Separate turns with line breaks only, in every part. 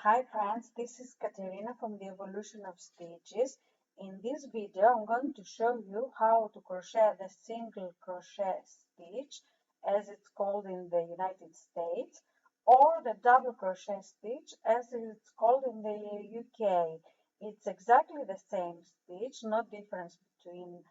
Hi friends, this is Katerina from the Evolution of Stitches. In this video I'm going to show you how to crochet the single crochet stitch, as it's called in the United States, or the double crochet stitch as it's called in the UK. It's exactly the same stitch, no difference between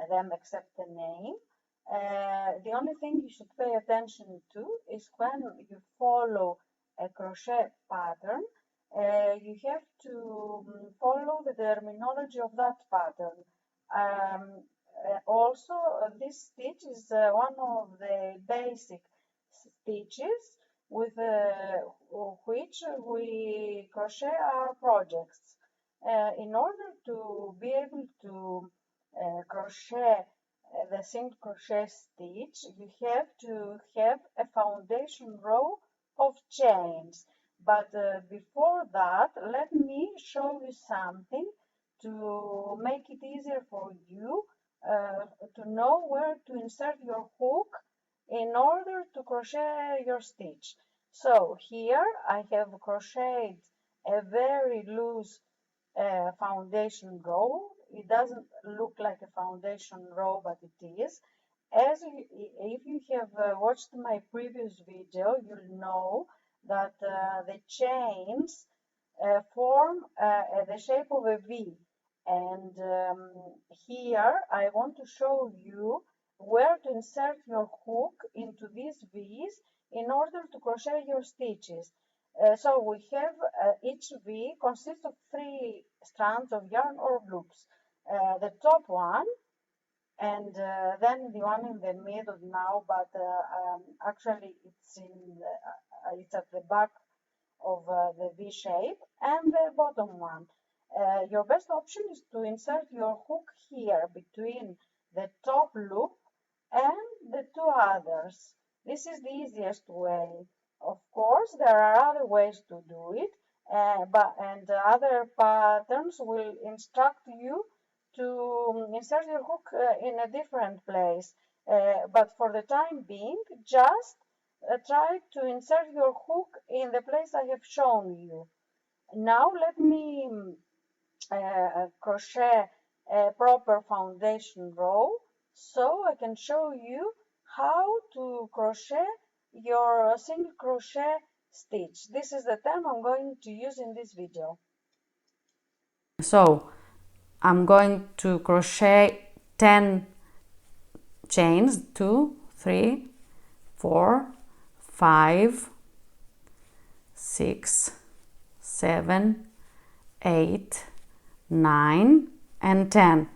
them except the name. The only thing you should pay attention to is when you follow a crochet pattern, you have to follow the terminology of that pattern. Also, this stitch is one of the basic stitches with which we crochet our projects. In order to be able to crochet the single crochet stitch, you have to have a foundation row of chains. But before that, let me show you something to make it easier for you to know where to insert your hook in order to crochet your stitch. So here I have crocheted a very loose foundation row. It doesn't look like a foundation row, but it is. If you have watched my previous video, you'll know that the chains form the shape of a V. And here I want to show you where to insert your hook into these V's in order to crochet your stitches. So we have each V consists of 3 strands of yarn or loops. The top one, and then the one in the middle now, but actually it's at the back of the V shape, and the bottom one. Your best option is to insert your hook here between the top loop and the 2 others. This is the easiest way. Of course, there are other ways to do it, and other patterns will instruct you to insert your hook in a different place. But for the time being, just try to insert your hook in the place I have shown you. Now let me crochet a proper foundation row so I can show you how to crochet your single crochet stitch. This is the term I'm going to use in this video.
So I'm going to crochet 10 chains, 2, 3, 4, 5, 6, 7, 8, 9 and 10.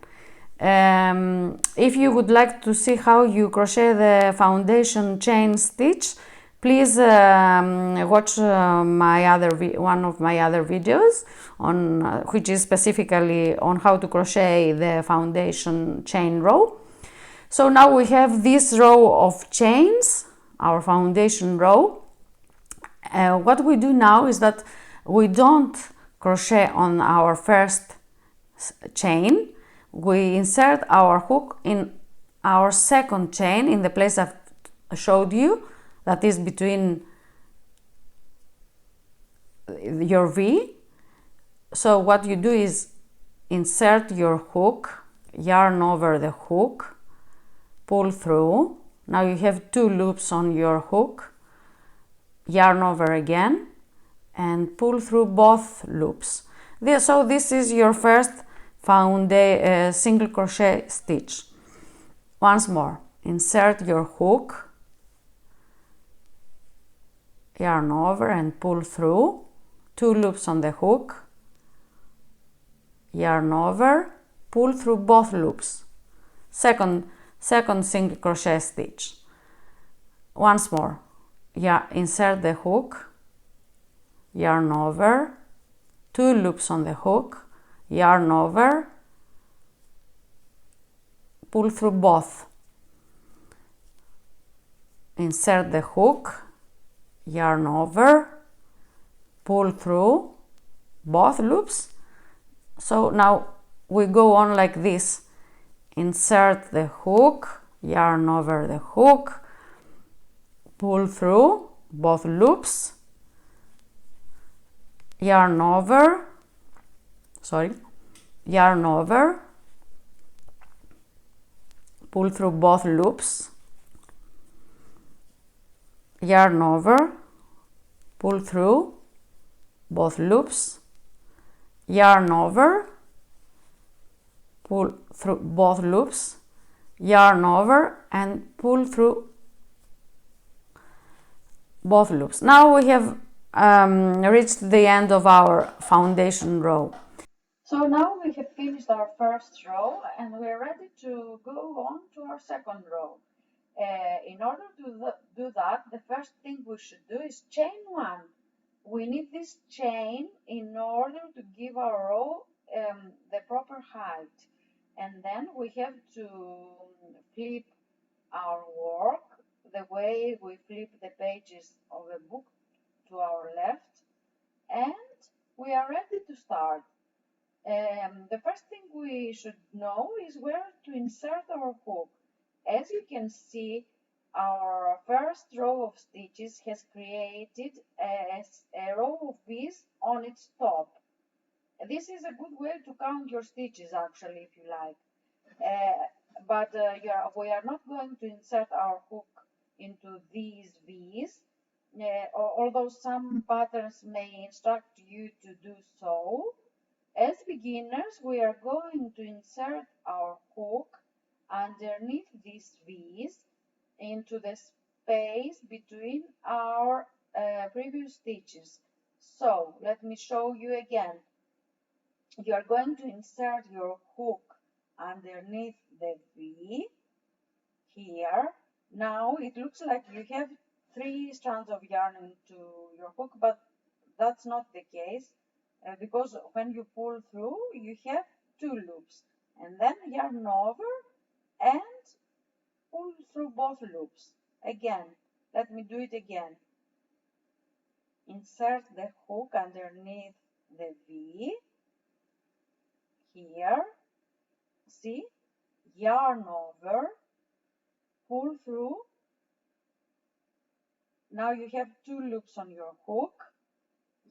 If you would like to see how you crochet the foundation chain stitch, please watch one of my other videos on which is specifically on how to crochet the foundation chain row. So now we have this row of chains, our foundation row. What we do now is that we don't crochet on our first chain. We insert our hook in our second chain in the place I've showed you, that is between your V. So what you do is insert your hook, yarn over the hook, pull through. Now you have 2 loops on your hook, yarn over again and pull through both loops. So this is your first single crochet stitch. Once more, insert your hook, yarn over and pull through, 2 loops on the hook, yarn over, pull through both loops, second single crochet stitch. Once more, insert the hook, yarn over, 2 loops on the hook, yarn over, pull through both, insert the hook, yarn over, pull through both loops. So now we go on like this: insert the hook, yarn over the hook, pull through both loops, yarn over, yarn over, pull through both loops, yarn over, pull through both loops, yarn over, pull through both loops, yarn over and pull through both loops. Now we have reached the end of our foundation row.
So now we have finished our first row and we're ready to go on to our second row. In order to do that, the first thing we should do is chain one. We need this chain in order to give our row the proper height. And then we have to flip our work the way we flip the pages of a book to our left, and we are ready to start. The first thing we should know is where to insert our hook. As you can see, our first row of stitches has created a row of V's on its top. This is a good way to count your stitches, actually, if you like. But we are not going to insert our hook into these V's, although some patterns may instruct you to do so. As beginners, we are going to insert our hook underneath these V's into the space between our previous stitches. So let me show you again. You are going to insert your hook underneath the V here. Now it looks like you have 3 strands of yarn into your hook, but that's not the case because when you pull through you have 2 loops, and then yarn over and pull through both loops. Again, let me do it again. Insert the hook underneath the V here, see, yarn over, pull through. Now you have 2 loops on your hook,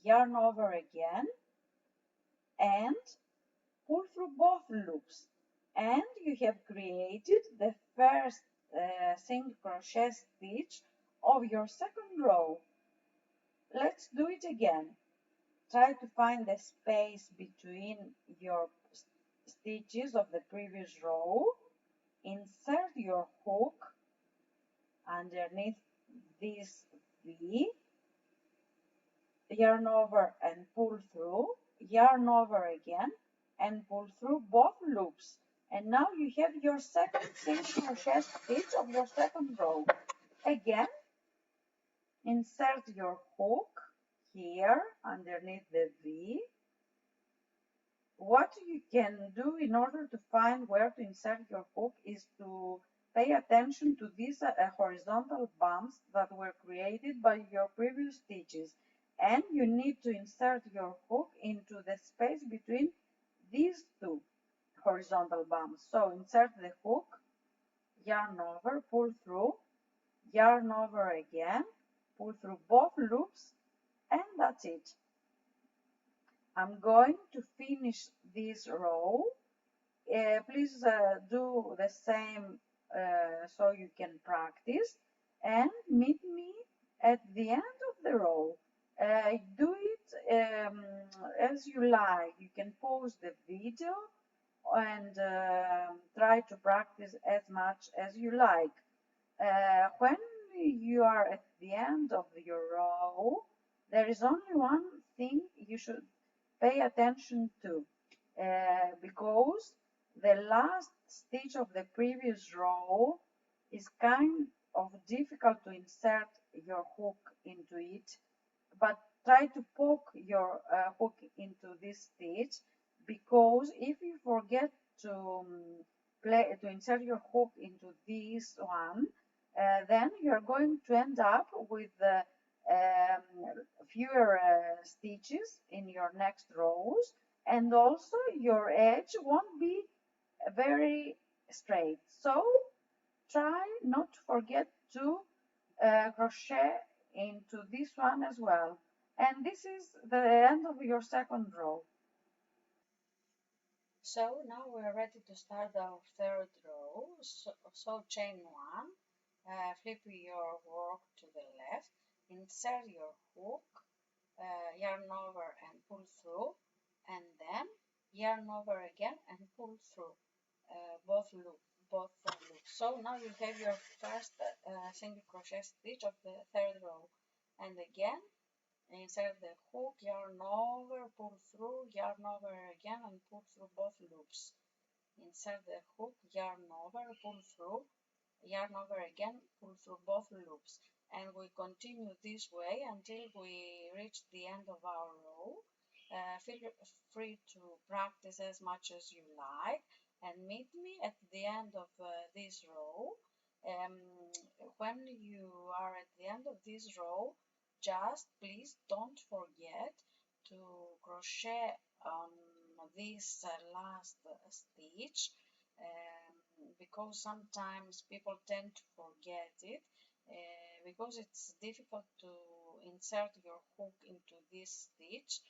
yarn over again and pull through both loops, and you have created the first single crochet stitch of your second row. Let's do it again. Try to find the space between your stitches of the previous row. Insert your hook underneath this V, yarn over and pull through, yarn over again and pull through both loops. And now you have your second single crochet stitch of your second row. Again, insert your hook here underneath the V. What you can do in order to find where to insert your hook is to pay attention to these horizontal bumps that were created by your previous stitches, and you need to insert your hook into the space between these 2 horizontal bumps. So insert the hook, yarn over, pull through, yarn over again, pull through both loops, and that's it. I'm going to finish this row. Please do the same so you can practice, and meet me at the end of the row. Do it as you like. You can pause the video and try to practice as much as you like. When you are at the end of your row, there is only one thing you should pay attention to, because the last stitch of the previous row is kind of difficult to insert your hook into it, but try to poke your hook into this stitch, because if you forget to insert your hook into this one, then you're going to end up with fewer stitches in your next rows, and also your edge won't be very straight. So try not to forget to crochet into this one as well. And this is the end of your second row.
So now we're ready to start our third row. So chain one, flip your work to the left, insert your hook, yarn over and pull through, and then yarn over again and pull through both loops. So now you have your first single crochet stitch of the third row, and again insert the hook, yarn over, pull through, yarn over again and pull through both loops. Insert the hook, yarn over, pull through, yarn over again, pull through both loops, and we continue this way until we reach the end of our row. Feel free to practice as much as you like and meet me at the end of this row. When you are at the end of this row, just please don't forget to crochet on this last stitch, because sometimes people tend to forget it, because it's difficult to insert your hook into this stitch.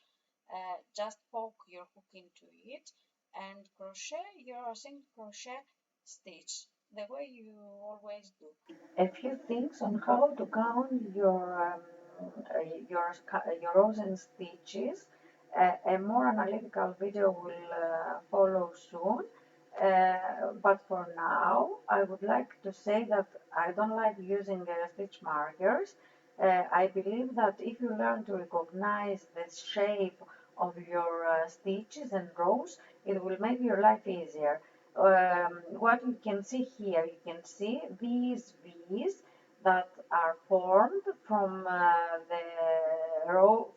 Just poke your hook into it and crochet your single crochet stitch the way you always do.
A few things on how to count your rows and stitches. A more analytical video will follow soon. But for now, I would like to say that I don't like using stitch markers. I believe that if you learn to recognize the shape of your stitches and rows, it will make your life easier. What you can see here, you can see these V's that are formed from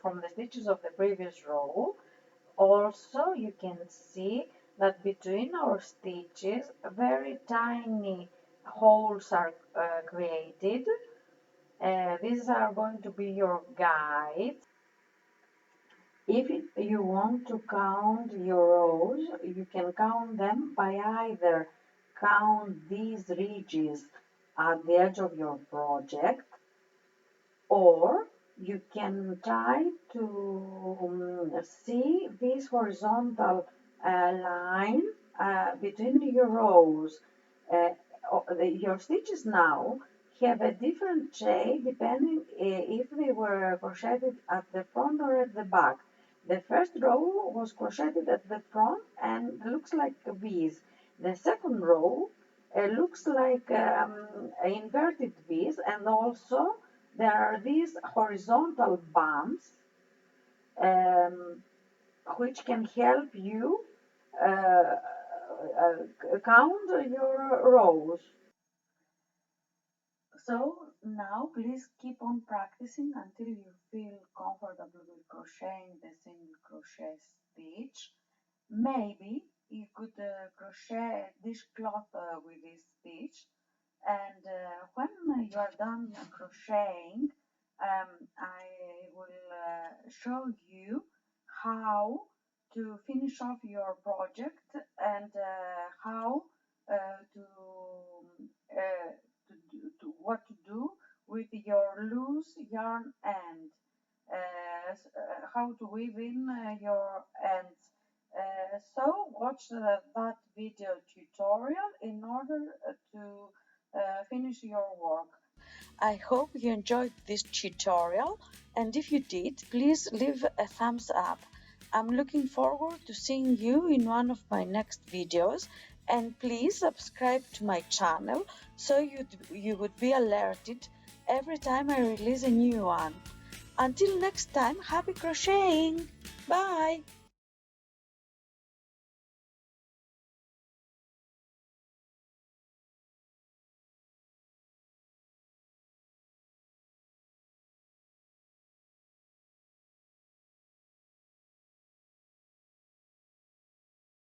from the stitches of the previous row. Also, you can see that between our stitches, very tiny holes are created. These are going to be your guides. If you want to count your rows, you can count them by either count these ridges at the edge of your project, or you can try to see this horizontal line between your rows. Uh, your stitches now have a different shape depending if they were crocheted at the front or at the back. The first row was crocheted at the front and looks like V's. The second row looks like inverted V's, and also there are these horizontal bumps um, which can help you count your rows. So now please keep on practicing until you feel comfortable with crocheting the single crochet stitch. Maybe you could crochet a dishcloth with this stitch, and when you are done crocheting, I will show you how to finish off your project and how to what to do with your loose yarn end, how to weave in your ends. So watch that video tutorial in order to finish your work. I hope you enjoyed this tutorial, and if you did, please leave a thumbs up. I'm looking forward to seeing you in one of my next videos, and please subscribe to my channel so you would be alerted every time I release a new one. Until next time, happy crocheting! Bye!